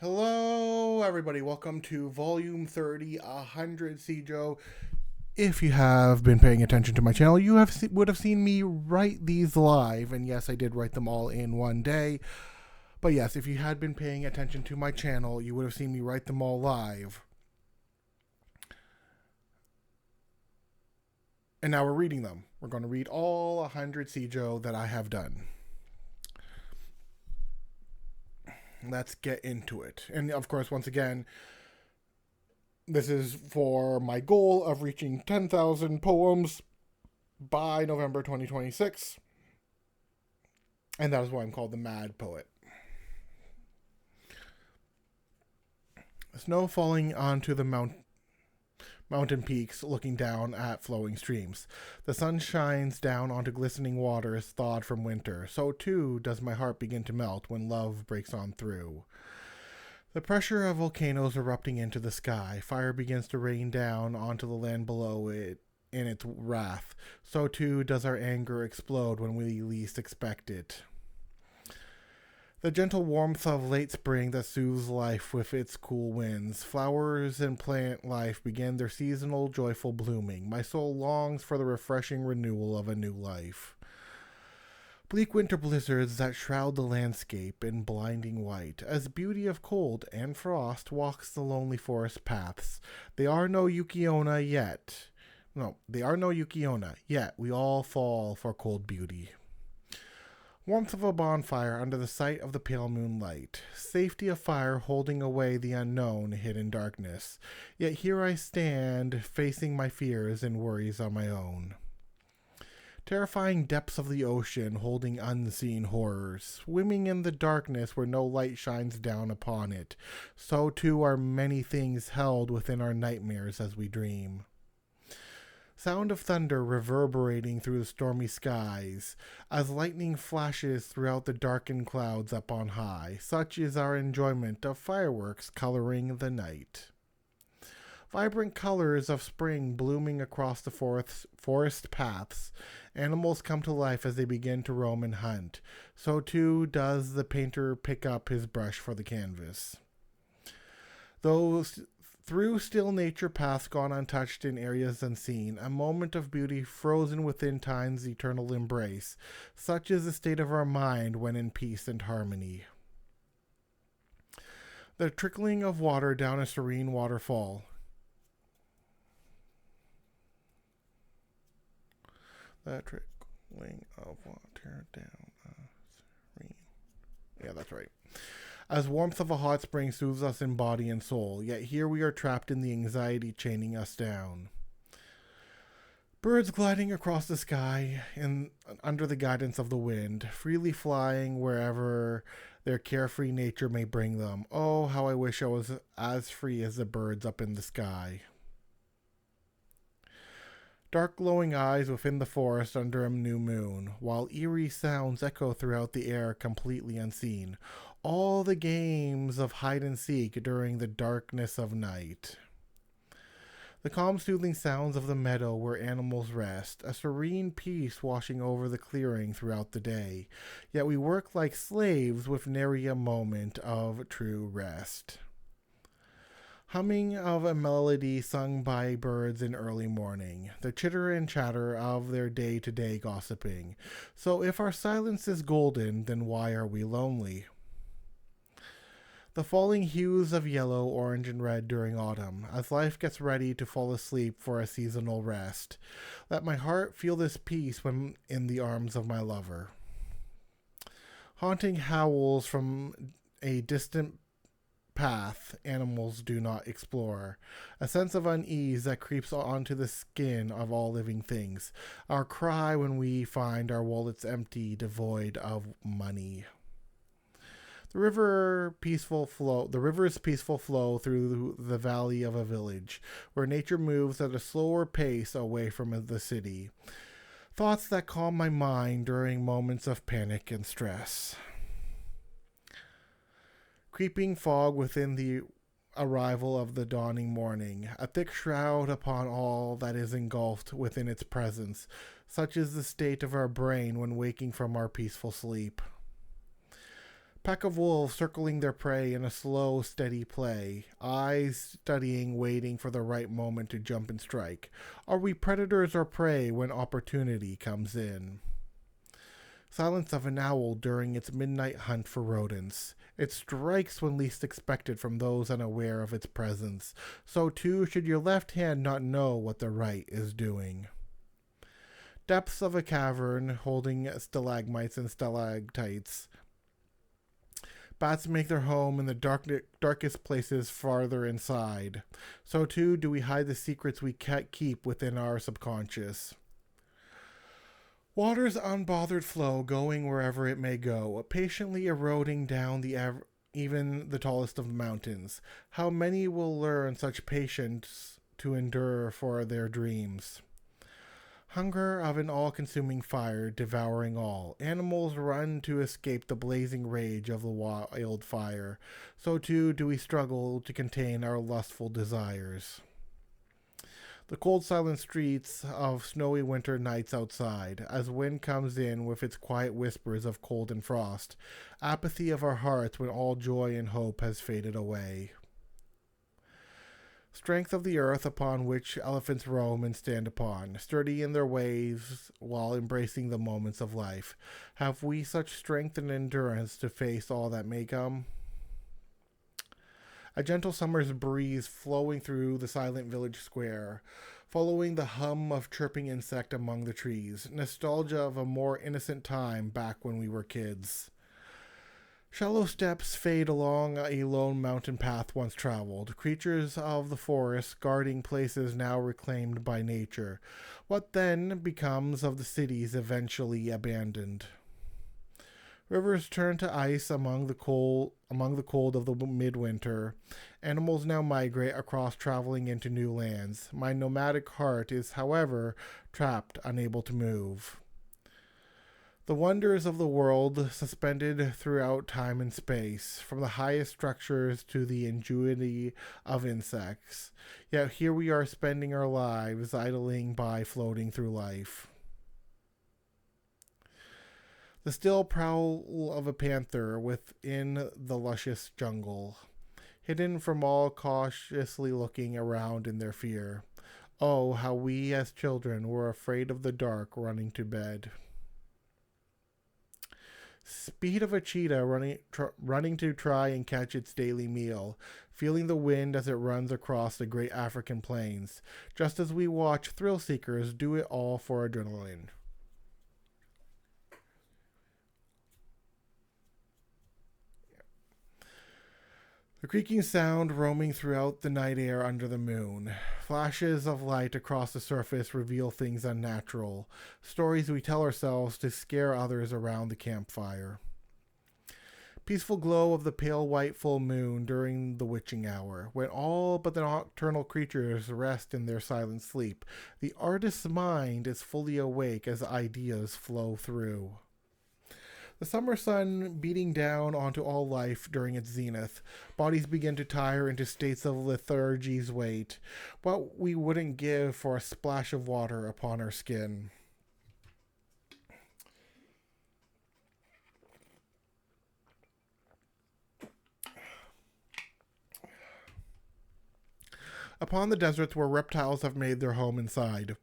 Hello, everybody. Welcome to Volume 30, 100 Sijo. If you have been paying attention to my channel, you would have seen me write these live. And yes, I did write them all in one day. But yes, if you had been paying attention to my channel, you would have seen me write them all live. And now we're reading them. We're going to read all 100 Sijo that I have done. Let's get into it. And of course, once again, this is for my goal of reaching 10,000 poems by November 2026. And that is why I'm called the Mad Poet. Snow falling onto the mountain peaks, looking down at flowing streams. The sun shines down onto glistening waters thawed from winter. So too does my heart begin to melt when love breaks on through. The pressure of volcanoes erupting into the sky. Fire begins to rain down onto the land below it in its wrath. So too does our anger explode when we least expect it. The gentle warmth of late spring that soothes life with its cool winds. Flowers and plant life begin their seasonal joyful blooming. My soul longs for the refreshing renewal of a new life. Bleak winter blizzards that shroud the landscape in blinding white, as beauty of cold and frost walks the lonely forest paths. They are no Yukiona yet. We all fall for cold beauty. Warmth of a bonfire under the sight of the pale moonlight. Safety of fire holding away the unknown hidden darkness. Yet here I stand, facing my fears and worries on my own. Terrifying depths of the ocean holding unseen horrors. Swimming in the darkness where no light shines down upon it. So too are many things held within our nightmares as we dream. Sound of thunder reverberating through the stormy skies, as lightning flashes throughout the darkened clouds up on high. Such is our enjoyment of fireworks coloring the night. Vibrant colors of spring blooming across the forest paths. Animals come to life as they begin to roam and hunt. So too does the painter pick up his brush for the canvas. Through still nature paths gone untouched in areas unseen, a moment of beauty frozen within time's eternal embrace. Such is the state of our mind when in peace and harmony. The trickling of water down a serene waterfall. The trickling of water down a serene. Yeah, that's right. As warmth of a hot spring soothes us in body and soul, yet here we are trapped in the anxiety chaining us down. Birds gliding across the sky under the guidance of the wind, freely flying wherever their carefree nature may bring them. Oh, how I wish I was as free as the birds up in the sky. Dark glowing eyes within the forest under a new moon, while eerie sounds echo throughout the air completely unseen. All the games of hide and seek during the darkness of night. The calm soothing sounds of the meadow where animals rest, a serene peace washing over the clearing throughout the day. Yet we work like slaves with nary a moment of true rest. Humming of a melody sung by birds in early morning, the chitter and chatter of their day-to-day gossiping. So if our silence is golden, then why are we lonely? The falling hues of yellow, orange, and red during autumn, as life gets ready to fall asleep for a seasonal rest. Let my heart feel this peace when in the arms of my lover. Haunting howls from a distant path animals do not explore. A sense of unease that creeps onto the skin of all living things. Our cry when we find our wallets empty, devoid of money. The river's peaceful flow through the valley of a village, where nature moves at a slower pace away from the city. Thoughts that calm my mind during moments of panic and stress. Creeping fog within the arrival of the dawning morning, a thick shroud upon all that is engulfed within its presence. Such is the state of our brain when waking from our peaceful sleep. Pack of wolves circling their prey in a slow, steady play, eyes studying, waiting for the right moment to jump and strike. Are we predators or prey when opportunity comes in? Silence of an owl during its midnight hunt for rodents. It strikes when least expected from those unaware of its presence. So too should your left hand not know what the right is doing. Depths of a cavern holding stalagmites and stalactites. Bats make their home in the darkest places farther inside. So too do we hide the secrets we can't keep within our subconscious. Water's unbothered flow going wherever it may go, patiently eroding down even the tallest of mountains. How many will learn such patience to endure for their dreams? Hunger of an all-consuming fire devouring all. Animals run to escape the blazing rage of the wildfire. So too do we struggle to contain our lustful desires. The cold silent streets of snowy winter nights outside, as wind comes in with its quiet whispers of cold and frost. Apathy of our hearts when all joy and hope has faded away. Strength of the earth upon which elephants roam and stand upon, sturdy in their ways while embracing the moments of life. Have we such strength and endurance to face all that may come? A gentle summer's breeze flowing through the silent village square, following the hum of chirping insect among the trees. Nostalgia of a more innocent time back when we were kids. Shallow steps fade along a lone mountain path once traveled. Creatures of the forest guarding places now reclaimed by nature. What then becomes of the cities eventually abandoned? Rivers turn to ice among the cold of the midwinter. Animals now migrate across, traveling into new lands. My nomadic heart is, however, trapped, unable to move. The wonders of the world suspended throughout time and space, from the highest structures to the ingenuity of insects. Yet here we are spending our lives idling by, floating through life. The still prowl of a panther within the luscious jungle, hidden from all cautiously looking around in their fear. Oh, how we as children were afraid of the dark running to bed. Speed of a cheetah running to try and catch its daily meal, feeling the wind as it runs across the great African plains, just as we watch thrill seekers do it all for adrenaline. The creaking sound roaming throughout the night air under the moon. Flashes of light across the surface reveal things unnatural, stories we tell ourselves to scare others around the campfire. Peaceful glow of the pale white full moon during the witching hour, when all but the nocturnal creatures rest in their silent sleep. The artist's mind is fully awake as ideas flow through. The summer sun beating down onto all life during its zenith. Bodies begin to tire into states of lethargy's weight. What we wouldn't give for a splash of water upon our skin. Upon the deserts where reptiles have made their home inside,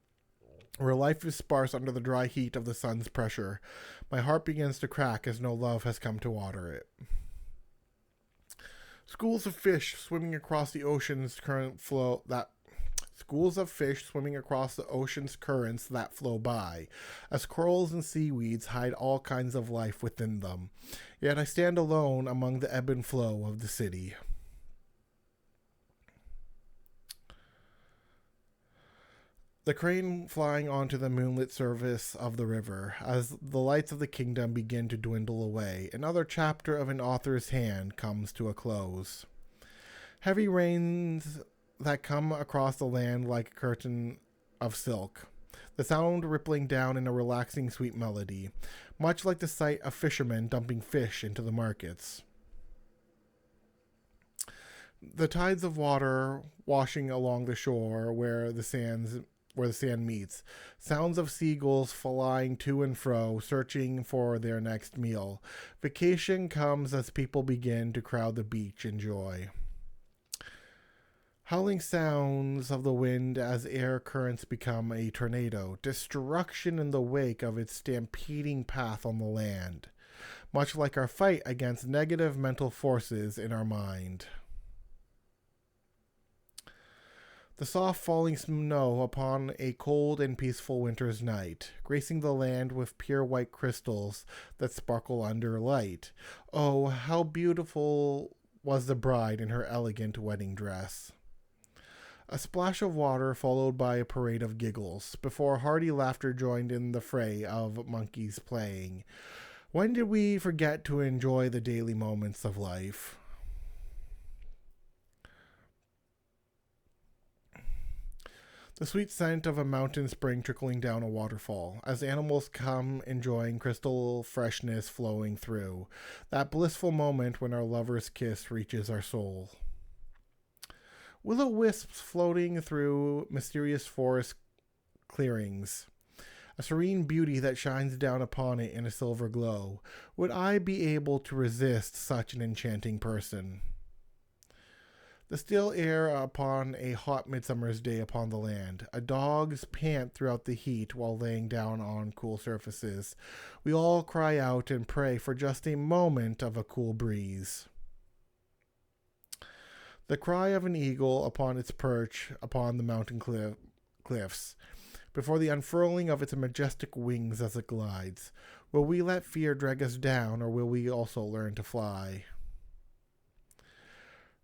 where life is sparse under the dry heat of the sun's pressure, my heart begins to crack as no love has come to water it. Schools of fish swimming across the ocean's currents that flow by, as corals and seaweeds hide all kinds of life within them. Yet I stand alone among the ebb and flow of the city. The crane flying onto the moonlit surface of the river, as the lights of the kingdom begin to dwindle away. Another chapter of an author's hand comes to a close. Heavy rains that come across the land like a curtain of silk, the sound rippling down in a relaxing sweet melody, much like the sight of fishermen dumping fish into the markets. The tides of water washing along the shore where the sands where the sand meets. Sounds of seagulls flying to and fro, searching for their next meal. Vacation comes as people begin to crowd the beach in joy. Howling sounds of the wind as air currents become a tornado. Destruction in the wake of its stampeding path on the land. Much like our fight against negative mental forces in our mind. The soft falling snow upon a cold and peaceful winter's night, gracing the land with pure white crystals that sparkle under light. Oh, how beautiful was the bride in her elegant wedding dress. A splash of water followed by a parade of giggles, before hearty laughter joined in the fray of monkeys playing. When did we forget to enjoy the daily moments of life? The sweet scent of a mountain spring trickling down a waterfall, as animals come enjoying crystal freshness flowing through. That blissful moment when our lover's kiss reaches our soul. Will-o-wisps floating through mysterious forest clearings. A serene beauty that shines down upon it in a silver glow. Would I be able to resist such an enchanting person? The still air upon a hot midsummer's day upon the land. A dog's pant throughout the heat while laying down on cool surfaces. We all cry out and pray for just a moment of a cool breeze. The cry of an eagle upon its perch upon the mountain cliffs, before the unfurling of its majestic wings as it glides. Will we let fear drag us down, or will we also learn to fly?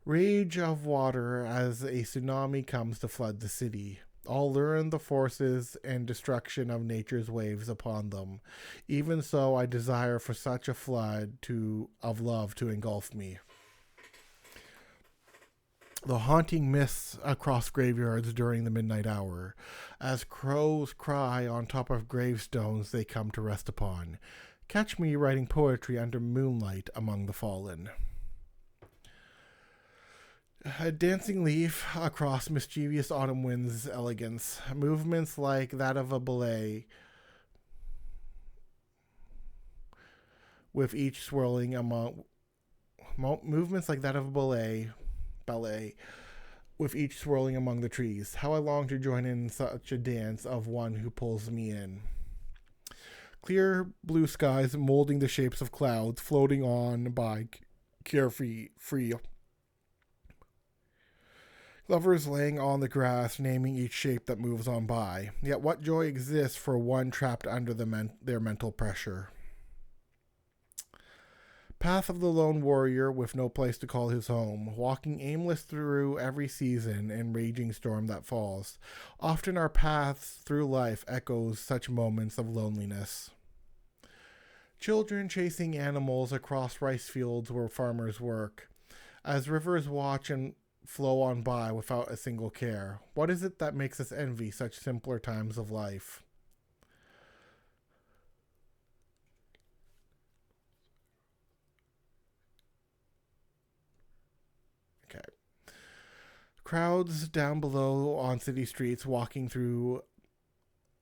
Rage of water as a tsunami comes to flood the city. All learn the forces and destruction of nature's waves upon them. Even so, I desire for such a flood of love to engulf me. The haunting mists across graveyards during the midnight hour. As crows cry on top of gravestones they come to rest upon. Catch me writing poetry under moonlight among the fallen. A dancing leaf across mischievous autumn wind's elegance. Movements like that of a ballet, with each swirling among movements like that of a ballet, with each swirling among the trees. How I long to join in such a dance of one who pulls me in. Clear blue skies molding the shapes of clouds, floating on by carefree. Lovers laying on the grass, naming each shape that moves on by. Yet what joy exists for one trapped under their mental pressure? Path of the lone warrior with no place to call his home, walking aimless through every season and raging storm that falls. Often our paths through life echoes such moments of loneliness. Children chasing animals across rice fields where farmers work. As rivers watch and flow on by without a single care. What is it that makes us envy such simpler times of life? Okay. Crowds down below on city streets walking through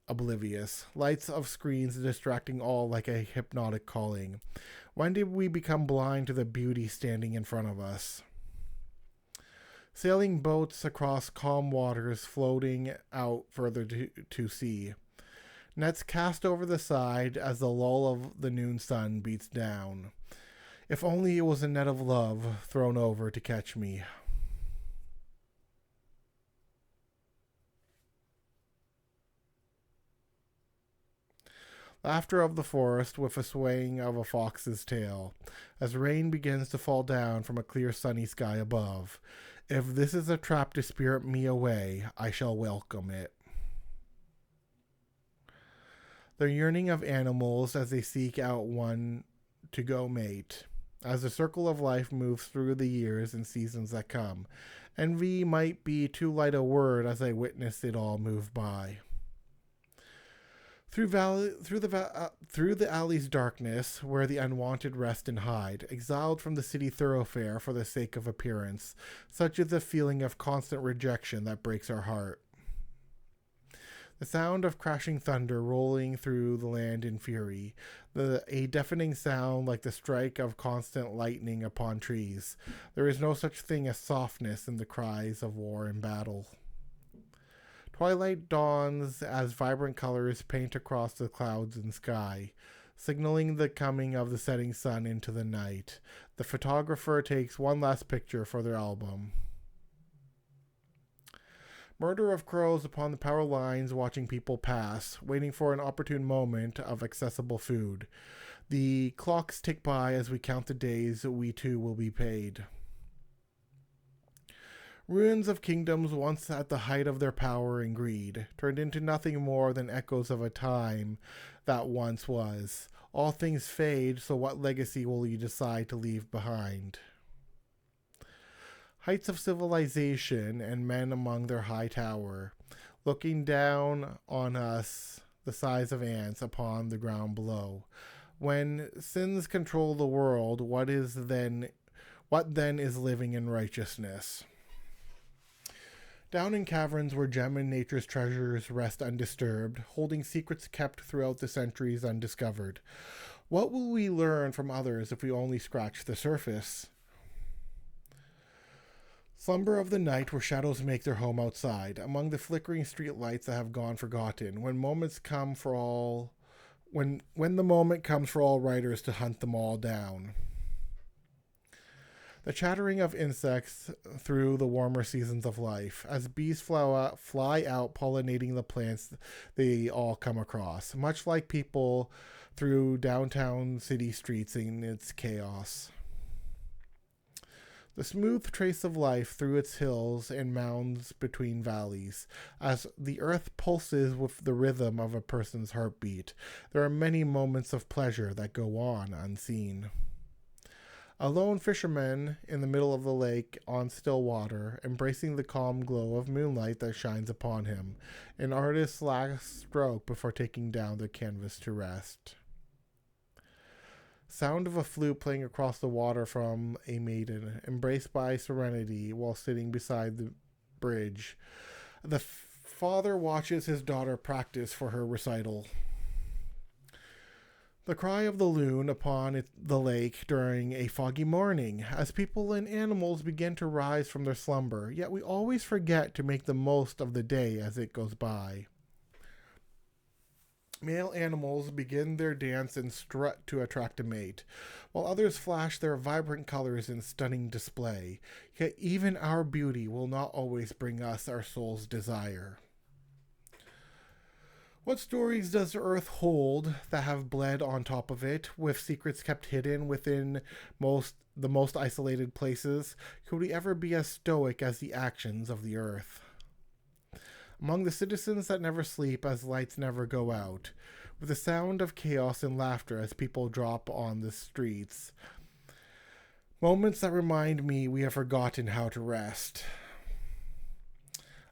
oblivious. Lights of screens distracting all like a hypnotic calling. When did we become blind to the beauty standing in front of us? Sailing boats across calm waters, floating out further to sea. Nets cast over the side as the lull of the noon sun beats down. If only it was a net of love thrown over to catch me. Laughter of the forest with a swaying of a fox's tail, as rain begins to fall down from a clear sunny sky above. If this is a trap to spirit me away, I shall welcome it. The yearning of animals as they seek out one to go mate. As the circle of life moves through the years and seasons that come. Envy might be too light a word as I witness it all move by. Through the alley's darkness, where the unwanted rest and hide, exiled from the city thoroughfare for the sake of appearance, such is the feeling of constant rejection that breaks our heart. The sound of crashing thunder rolling through the land in fury, a deafening sound like the strike of constant lightning upon trees. There is no such thing as softness in the cries of war and battle. Twilight dawns as vibrant colors paint across the clouds and sky, signaling the coming of the setting sun into the night. The photographer takes one last picture for their album. Murder of crows upon the power lines, watching people pass, waiting for an opportune moment of accessible food. The clocks tick by as we count the days we too will be paid. Ruins of kingdoms once at the height of their power and greed, turned into nothing more than echoes of a time that once was. All things fade, so what legacy will you decide to leave behind? Heights of civilization and men among their high tower, looking down on us the size of ants upon the ground below. When sins control the world, what then is living in righteousness? Down in caverns where gem and nature's treasures rest undisturbed, holding secrets kept throughout the centuries undiscovered. What will we learn from others if we only scratch the surface? Slumber of the night where shadows make their home outside, among the flickering street lights that have gone forgotten, when the moment comes for all writers to hunt them all down. The chattering of insects through the warmer seasons of life, as bees fly out pollinating the plants they all come across, much like people through downtown city streets in its chaos. The smooth trace of life through its hills and mounds between valleys, as the earth pulses with the rhythm of a person's heartbeat. There are many moments of pleasure that go on unseen. A lone fisherman in the middle of the lake on still water, embracing the calm glow of moonlight that shines upon him, an artist's last stroke before taking down the canvas to rest. Sound of a flute playing across the water from a maiden, embraced by serenity while sitting beside the bridge. The father watches his daughter practice for her recital. The cry of the loon upon the lake during a foggy morning, as people and animals begin to rise from their slumber, yet we always forget to make the most of the day as it goes by. Male animals begin their dance and strut to attract a mate, while others flash their vibrant colors in stunning display. Yet even our beauty will not always bring us our soul's desire. What stories does earth hold that have bled on top of it, with secrets kept hidden within the most isolated places? Could we ever be as stoic as the actions of the earth? Among the citizens that never sleep as lights never go out, with the sound of chaos and laughter as people drop on the streets. Moments that remind me we have forgotten how to rest.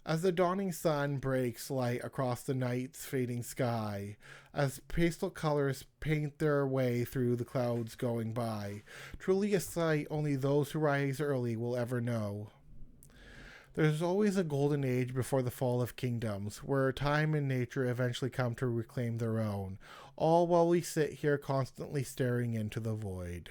As the dawning sun breaks light across the night's fading sky, as pastel colors paint their way through the clouds going by, truly a sight only those who rise early will ever know. There's always a golden age before the fall of kingdoms, where time and nature eventually come to reclaim their own, all while we sit here constantly staring into the void.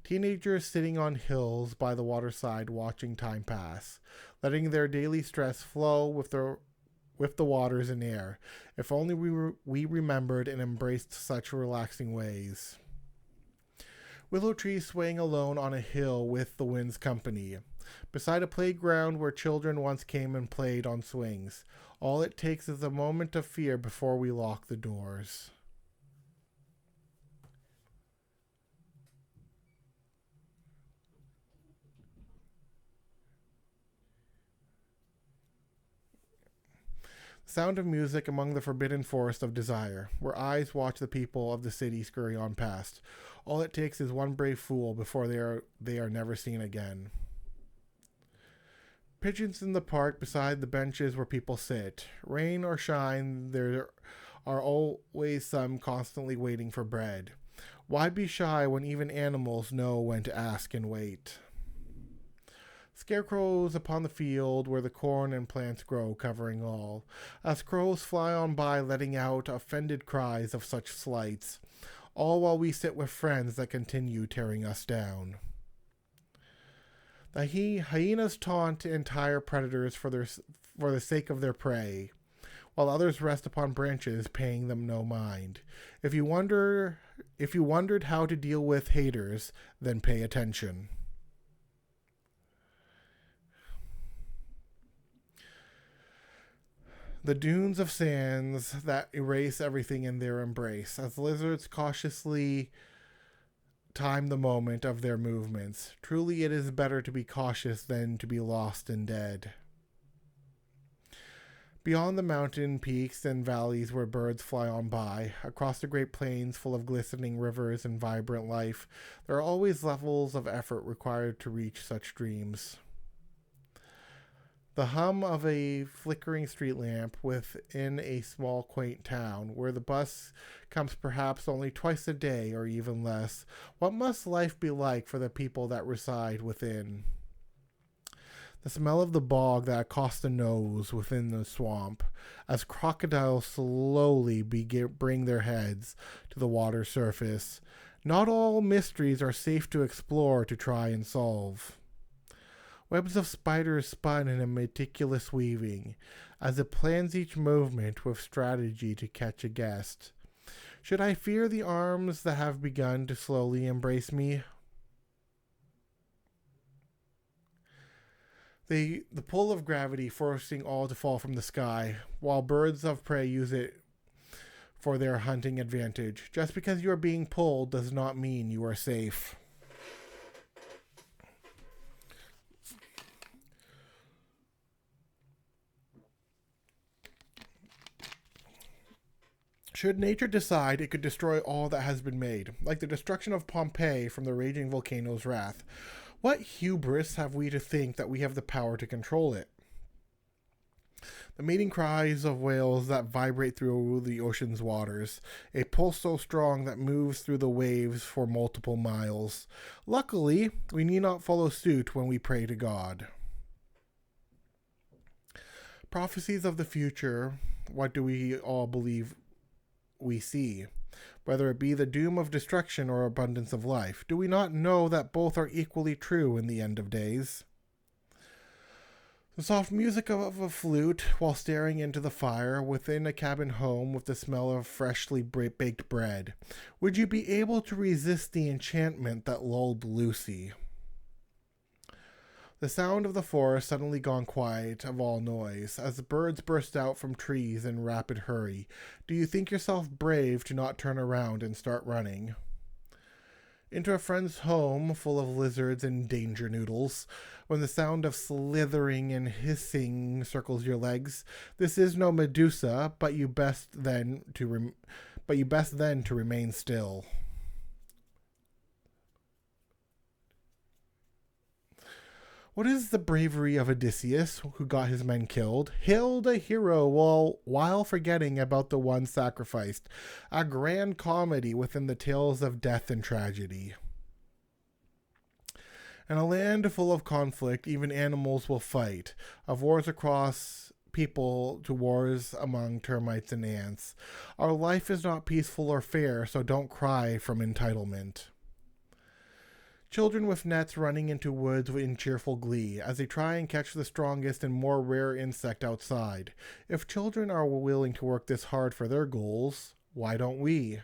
Teenagers sitting on hills by the waterside watching time pass, letting their daily stress flow with the waters and air. If only we remembered and embraced such relaxing ways. Willow trees swaying alone on a hill with the wind's company, beside a playground where children once came and played on swings. All it takes is a moment of fear before we lock the doors. Sound of music among the forbidden forest of desire, where eyes watch the people of the city scurry on past. All it takes is one brave fool before they are never seen again. Pigeons in the park beside the benches where people sit. Rain or shine, there are always some constantly waiting for bread. Why be shy when even animals know when to ask and wait? Scarecrows upon the field where the corn and plants grow, covering all. As crows fly on by, letting out offended cries of such slights, all while we sit with friends that continue tearing us down. The hyenas taunt entire predators for the sake of their prey, while others rest upon branches, paying them no mind. If you wondered how to deal with haters, then pay attention. The dunes of sands that erase everything in their embrace, as lizards cautiously time the moment of their movements. Truly it is better to be cautious than to be lost and dead. Beyond the mountain peaks and valleys where birds fly on by, across the great plains full of glistening rivers and vibrant life, there are always levels of effort required to reach such dreams. The hum of a flickering street lamp within a small quaint town, where the bus comes perhaps only twice a day or even less. What must life be like for the people that reside within? The smell of the bog that accosts the nose within the swamp, as crocodiles slowly bring their heads to the water surface. Not all mysteries are safe to explore to try and solve. Webs of spiders spun in a meticulous weaving, as it plans each movement with strategy to catch a guest. Should I fear the arms that have begun to slowly embrace me? The pull of gravity forcing all to fall from the sky, while birds of prey use it for their hunting advantage. Just because you are being pulled does not mean you are safe. Should nature decide, it could destroy all that has been made, like the destruction of Pompeii from the raging volcano's wrath. What hubris have we to think that we have the power to control it? The mating cries of whales that vibrate through the ocean's waters, a pulse so strong that moves through the waves for multiple miles. Luckily, we need not follow suit when we pray to God. Prophecies of the future, what do we all believe we see? Whether it be the doom of destruction or abundance of life, do we not know that both are equally true in the end of days? The soft music of a flute while staring into the fire within a cabin home with the smell of freshly baked bread. Would you be able to resist the enchantment that lulled Lucy? The sound of the forest suddenly gone quiet of all noise, as the birds burst out from trees in rapid hurry. Do you think yourself brave to not turn around and start running? Into a friend's home full of lizards and danger noodles, when the sound of slithering and hissing circles your legs. This is no Medusa, but you best then to remain still. What is the bravery of Odysseus, who got his men killed, hailed a hero while forgetting about the one sacrificed, a grand comedy within the tales of death and tragedy. In a land full of conflict, even animals will fight, of wars across people to wars among termites and ants. Our life is not peaceful or fair, so don't cry from entitlement. Children with nets running into woods in cheerful glee as they try and catch the strongest and more rare insect outside. If children are willing to work this hard for their goals, why don't we?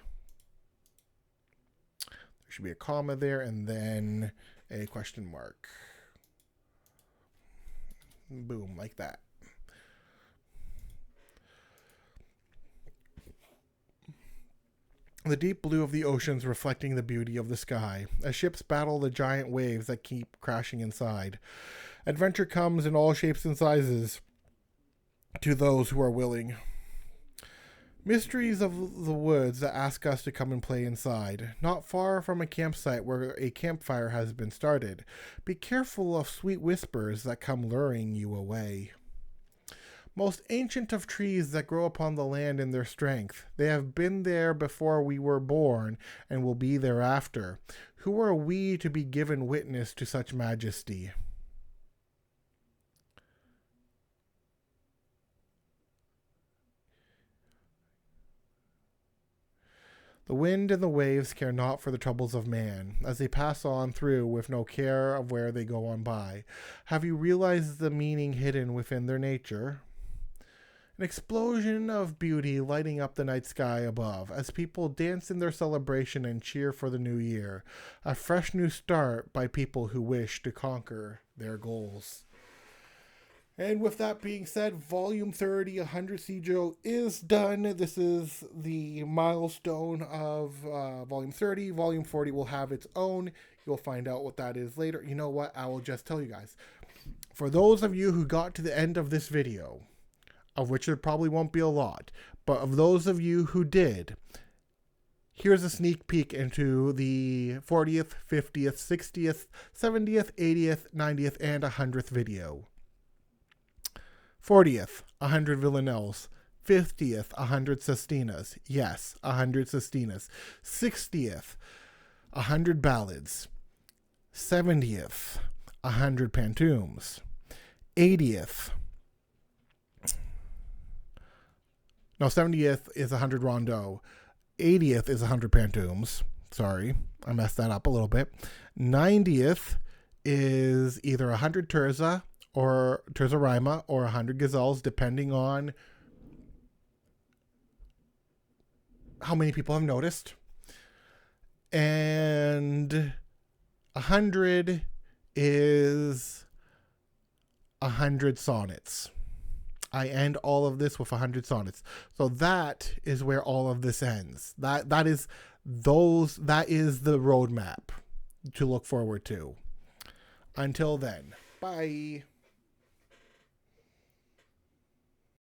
There should be a comma there and then a question mark. Boom, like that. The deep blue of the oceans reflecting the beauty of the sky, as ships battle the giant waves that keep crashing inside. Adventure comes in all shapes and sizes to those who are willing. Mysteries of the woods that ask us to come and play inside, not far from a campsite where a campfire has been started. Be careful of sweet whispers that come luring you away. Most ancient of trees that grow upon the land in their strength. They have been there before we were born and will be thereafter. Who are we to be given witness to such majesty? The wind and the waves care not for the troubles of man, as they pass on through with no care of where they go on by. Have you realized the meaning hidden within their nature? An explosion of beauty lighting up the night sky above, as people dance in their celebration and cheer for the new year. A fresh new start by people who wish to conquer their goals. And with that being said, Volume 30, 100 Sijo is done. This is the milestone of Volume 30. Volume 40 will have its own. You'll find out what that is later. You know what? I will just tell you guys. For those of you who got to the end of this video, of which there probably won't be a lot, but of those of you who did, here's a sneak peek into the 40th, 50th, 60th, 70th, 80th, 90th, and 100th video. 40th, 100 villanelles. 50th, 100 sestinas. Yes, 100 sestinas. 60th, 100 ballads. 70th, 100 pantoums. 80th, no, 70th is 100 rondeau. 80th is 100 pantoums. Sorry, I messed that up a little bit. 90th is either 100 terza or terza rima or 100 gazelles, depending on how many people have noticed. And 100 is 100 sonnets. I end all of this with 100 sonnets. So that is where all of this ends. That is the roadmap to look forward to. Until then, bye.